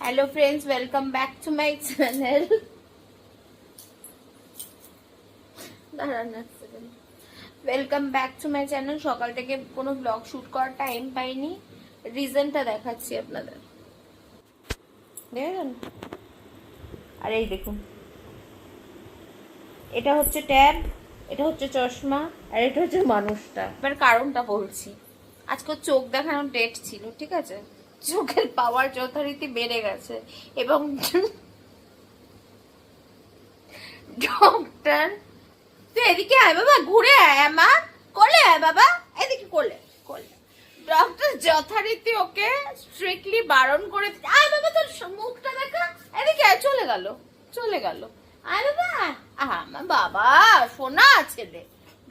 Hello friends, welcome back to my channel. Welcome back to my channel. সকাল থেকে কোনো blog shoot করার time পাইনি, রিজনটা দেখাচ্ছি আপনাদের। দেখেন, আর এই দেখুন, এটা হচ্ছে ট্যাব, এটা হচ্ছে চশমা, আর এটা হচ্ছে মানুষটা। এবার কারণটা বলছি। আজকে চোখ দেখানোর ডেট ছিল, ঠিক আছে? চোখের পাওয়ার যথারীতি বেড়ে গেছে এবং ডক্টর, তুই এদিকে আয় বাবা, ঘুরে আয়, আমার কোলে আয় বাবা, এদিকে কোলে কোলে। ডক্টর যথারীতি ওকে স্ট্রিক্টলি বারণ করে, আয় বাবা তোর মুখটা দেখা, এদিকে আয়, চলে গেল চলে গেল। আয় বাবা, আমার বাবা সোনা ছেলে,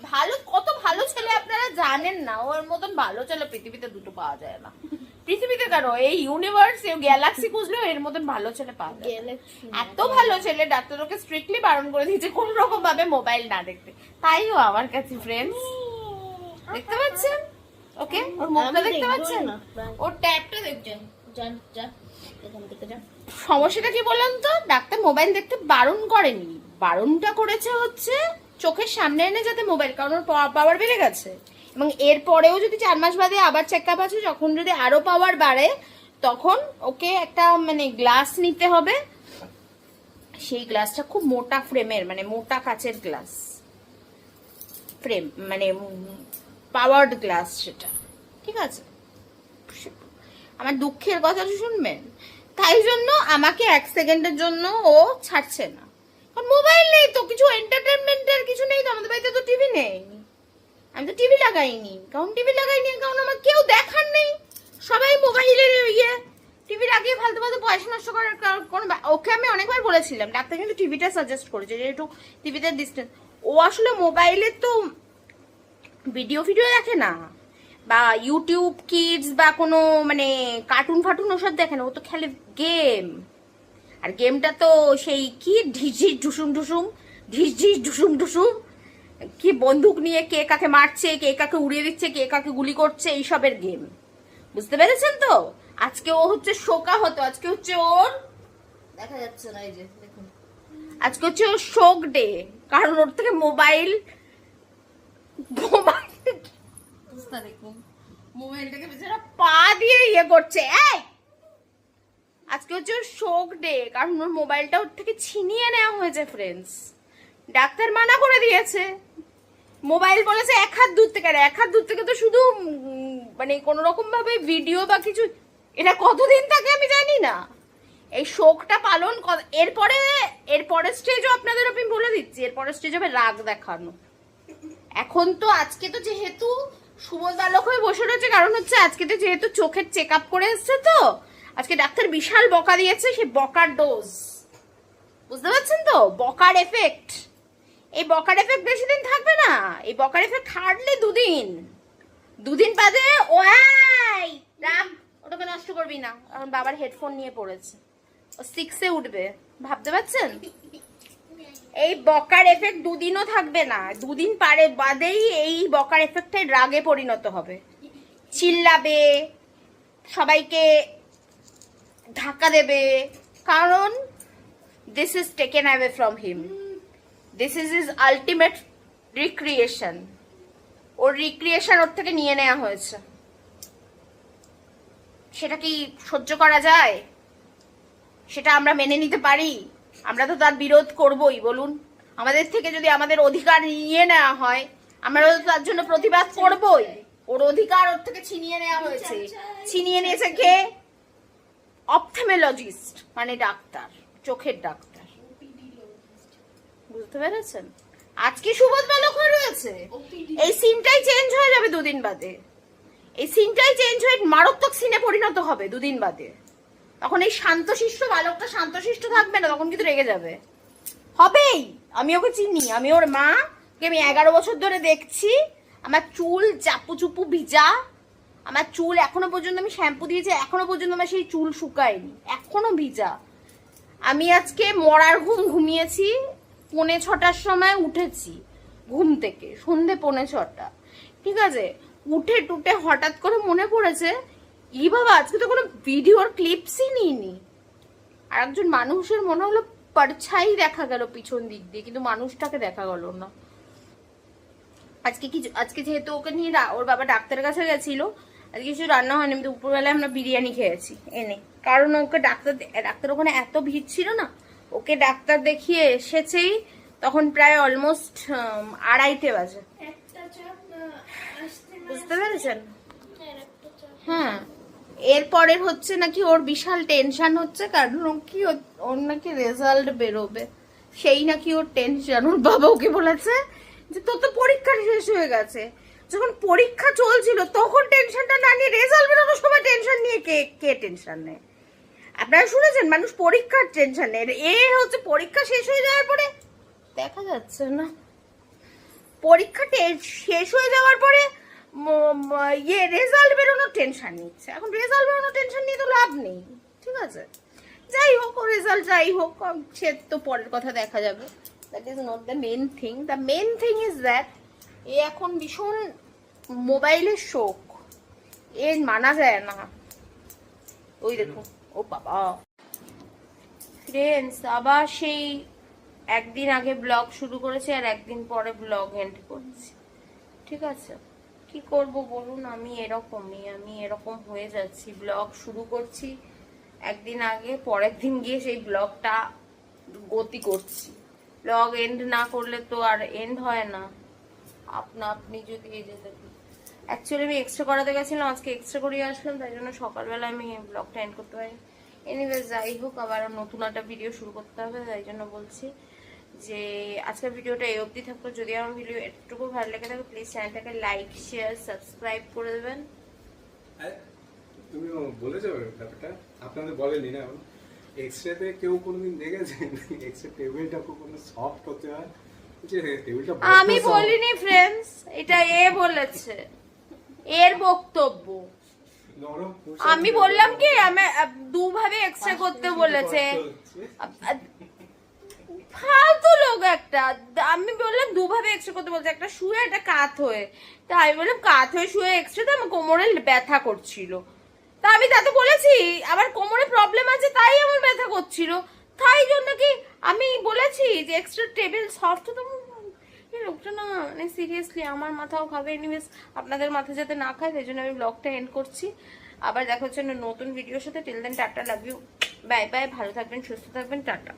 ভালো, কত ভালো ছেলে আপনারা জানেন না। ওর মতন ভালো ছেলে পৃথিবীতে দুটো পাওয়া যায় না। পৃথিবীতে কেন, এই ইউনিভার্স, এই গ্যালাক্সি খুঁজলেও এর মতন ভালো ছেলে পাওয়া যায়। এত ভালো ছেলে, ডাক্তার ওকে স্ট্রিক্টলি বারণ করে দিয়েছে কোন রকম ভাবে মোবাইল না দেখতে। তাইও আমার কাছে ফ্রেন্ডস, দেখতে পাচ্ছেন ওকে, ওর মুখটা দেখতে পাচ্ছেন, ওর ট্যাবটা দেখছেন। সমস্যাটা কি বলেন তো, ডাক্তার মোবাইল দেখতে বারণ করেনি, বারণটা করেছে হচ্ছে চোখের সামনে এনে যাতে মোবাইল, কারণ ওর পাওয়ার বেড়ে গেছে এবং এরপরেও যদি 4 মাস বাদে আবার চেকআপ আছে, যখন যদি আরো পাওয়ার বাড়ে তখন ওকে একটা মানে গ্লাস নিতে হবে। সেই গ্লাসটা খুব মোটা ফ্রেমের, মানে মোটা কাচের গ্লাস ফ্রেম, মানে পাওয়ার্ড গ্লাস সেটা, ঠিক আছে? আমার দুঃখের কথাটা শুনবেন, তাই জন্য আমাকে 1 সেকেন্ডের জন্য ও ছাড়ছে না, কারণ মোবাইল নেই তো, কিছু এন্টারটেনমেন্টের কিছু নেই তো, আমাদের বাড়িতে তো টিভি নেই। আমি তো টিভি লাগাইনি, কারণ আমার কেউ দেখার নেই, সবাই মোবাইলের ইয়ে টিভি লাগিয়ে ফালতু ফালতু পয়সা নষ্ট করার কোনো। ওকে আমি অনেকবার বলেছিলাম, ডাক্তার কিন্তু টিভিটা সাজেস্ট করেছে যে একটু টিভিতে ডিস্টেন্স। ও আসলে মোবাইলে তো ভিডিও দেখে না, বা ইউটিউব কিডস বা কোনো মানে কার্টুন ফাটুন ওসব দেখে না, ও তো খেলে গেম। আর গেমটা তো সেই কি ঢিসঢিস ঢুসুম ঢুসুম, ঢিসঢিস ঢুসুম ঢুসুম, কি বন্দুক নিয়ে কে কাকে মারছে, কে কাকে উড়িয়ে দিচ্ছে, কে কাকে গুলি করছে, এইসবের গেম। বুঝতে পেরেছেন তো? আজকে ও হচ্ছে শোকা হতো, আজকে হচ্ছে ওর দেখা যাচ্ছে না, এই যে দেখুন, আজকে হচ্ছে ওর শোক ডে, কারণ ওর থেকে মোবাইল দেখুন, মোবাইলটাকে বেচারা পা দিয়ে ইয়ে করছে। এই আজকে হচ্ছে ওর শোক ডে, কারণ ওর মোবাইলটা ওর থেকে ছিনিয়ে নেওয়া হয়েছে ফ্রেন্ডস। ডাক্তার মানা করে দিয়েছে, মোবাইল বলেছে 1 হাত দূর থেকে। আর 1 হাত দূর থেকে তো শুধু মানে কোন রকম ভাবে ভিডিও বা কিছু, এটা কতদিন থাকে আমি জানি না। এই শোকটা পালন, এরপরে স্টেজও আপনাদের আমি বলে দিচ্ছি, এরপরে স্টেজ হবে রাগ দেখানো। এখন তো আজকে তো যেহেতু সুবোধ বালক হয়ে বসে রয়েছে, কারণ হচ্ছে আজকে তো যেহেতু চোখের চেক আপ করে এসছে, তো আজকে ডাক্তার বিশাল বকা দিয়েছে, সেই বকার ডোজ, বুঝতে পারছেন তো? বকার এফেক্ট, এই বকার এফেক্ট বেশি দিন থাকবে না। এই বকার এফেক্ট হার্ডলি 2 দিন বাদে ওই রাম, ওটাকে নষ্ট করবি না, কারণ বাবার হেডফোন নিয়ে পড়েছে, ও 6-এ উঠবে, ভাবতে পারছেন? এই বকার এফেক্ট 2 দিনও থাকবে না, 2 দিন পারে বাদেই এই বকার এফেক্টটাই রাগে পরিণত হবে, চিল্লাবে, সবাইকে ধাক্কা দেবে, কারণ this is taken away from him. This is his ultimate recreation. ওর রিক্রিয়েশন ওর থেকে নিয়ে নেওয়া হয়েছে। সেটা কি সহ্য করা যায়? সেটা আমরা মেনে নিতে পারি? আমরা তো তার বিরোধ করবই, বলুন। আমাদের থেকে যদি আমাদের অধিকার নিয়ে নেওয়া হয়, আমরা তো তার জন্য প্রতিবাদ করবই। ওর অধিকার ওর থেকে ছিনিয়ে নেওয়া হয়েছে। ছিনিয়ে নিয়েছে কে? অপথেমোলজিস্ট, মানে ডাক্তার, চোখের ডাক্তার, বুঝতে পেরেছেন? আজকে সুবোধ বালক হয়ে রয়েছে, এই সিনটাই চেঞ্জ হয়ে যাবে 2 দিন বাদে। এই সিনটাই চেঞ্জ হয়ে মারাত্মক সিনে পরিণত হবে 2 দিন বাদে। তখন এই শান্তশিষ্ট বালকটা শান্তশিষ্ট থাকবে না, তখন কিন্তু রেগে যাবে, হবেই। আমি ওকে চিনি, আমি ওর মা, আমি 11 বছর ধরে দেখছি। আমার চুল চাপু চুপু ভিজা, আমার চুল এখনো পর্যন্ত, আমি শ্যাম্পু দিয়েছি, এখনো পর্যন্ত আমার সেই চুল শুকায়নি, এখনো ভিজা। আমি আজকে মরার ঘুম ঘুমিয়েছি, 5:45-র সময় উঠেছি ঘুম থেকে, সন্ধে 5:45, ঠিক আছে? উঠে টুটে হঠাৎ করে মনে পড়েছে, ই বাবা আজকে তো কোনো ভিডিওর ক্লিপসই নিইনি, আর একজন মানুষের মনে হলো পারছাই দেখা গেল পিছন দিক দিয়ে, কিন্তু মানুষটাকে দেখা গেল না। আজকে যেহেতু ওকে নিয়ে ওর বাবা ডাক্তারের কাছে গেছিল, আজকে কিছু রান্না হয়নি, কিন্তু দুপুরবেলায় আমরা বিরিয়ানি খেয়েছি এনে, কারণ ওকে ডাক্তার ওখানে এত ভিড় ছিল না, ওকে ডাক্তার দেখিয়ে এসেছেই তখন প্রায় অলমোস্ট 2:30 বাজে। বুঝতে পেরেছেন? হ্যাঁ, এরপরের হচ্ছে নাকি ওর বিশাল টেনশন হচ্ছে, কারণ ওর নাকি রেজাল্ট বেরোবে, সেই নাকি ওর টেনশন। ওর বাবা ওকে বলেছে যে তোর তো পরীক্ষা শেষ হয়ে গেছে, যখন পরীক্ষা চলছিল তখন টেনশনটা না নিয়ে রেজাল্ট বেরোনোর সময় টেনশন নিয়ে কে টেনশন নেয়? আপনারা শুনেছেন মানুষ পরীক্ষার টেনশন নেয়, এ হচ্ছে পরীক্ষা শেষ হয়ে যাওয়ার পরে দেখা যাচ্ছে না, পরীক্ষা শেষ হয়ে যাওয়ার পরে রেজাল্ট বেরোনোর টেনশন নিচ্ছে। এখন রেজাল্ট বেরোনোর টেনশন নিয়ে তো লাভ নেই, ঠিক আছে? যাই হোক, ও রেজাল্ট যাই হোক, সে তো পরের কথা দেখা যাবে। That is not the main thing. The main thing is that এ এখন ভীষণ মোবাইলের শোক, এর মানা যায় না। ওই দেখো, ও বাবা ফ্রেন্ডস, আবার সেই একদিন আগে ব্লগ শুরু করেছে আর একদিন পরে ব্লগ এন্ড করছি, ঠিক আছে? কি করব বলুন, আমি এরকম হয়ে যাচ্ছি। ব্লগ শুরু করছি একদিন আগে, পরের দিন গিয়ে সেই ব্লগটা গতি করছি। ব্লগ এন্ড না করলে তো আর এন্ড হয় না। আপনি যদি এই যে দেখুন, অ্যাকচুয়ালি আমি এক্সট্রা করাতে গেছিলাম, আজকে এক্সট্রা করিয়ে আসলাম, তাই জন্য সকালবেলা আমি ব্লগটা এন্ড করতে পারি। এনিওয়েজ, যাই হোক, আবার নতুন একটা ভিডিও শুরু করতে হবে, তাই জন্য বলছি যে আজকের ভিডিওটা এই অবধি থাকলো। যদি আমার ভিডিও একটুকু ভালো লেগে থাকে প্লিজ চ্যানেলটাকে লাইক শেয়ার সাবস্ক্রাইব করে দেবেন। তুমি বলেছো ব্যাপারটা, আপনাদের বলেনি না? এক্সরেতে কেউ কোনোদিন দেখেছেন এক্সরে টেবিলটা কোনো সফট হতে হয়? যে টেবিলটা আমি বলিনি ফ্রেন্ডস, এটা এ বলেছে, এর বক্তব্য। আমি বললাম কি আমি দুভাবে এক্সরে করতে বলেছে, ফালতু লোক একটা। আমি বললাম দুভাবে এক্সরে করতে বলছে, একটা শুয়ে একটা কাত হয়ে। তা আমি বললাম কাত হয়ে শুয়ে এক্সরে, তো আমার কোমরে ব্যথা করছিল। তা আমি তাতে বলেছি আমার কোমরে প্রবলেম আছে, তাই আমার ব্যথা করছিল, তাই জন্য কি আমি বলেছি যে এক্সট্রা টেবিল সফট। তো এই লোকটা না, মানে সিরিয়াসলি আমার মাথাও খাবে। এনিওয়েজ, আপনাদের মাথা যাতে না খায় তাই জন্য আমি ব্লগটা এন্ড করছি। আবার দেখা হচ্ছে নতুন ভিডিওর সাথে। Till then tata, love you, bye bye, ভালো থাকবেন, সুস্থ থাকবেন, টাটা।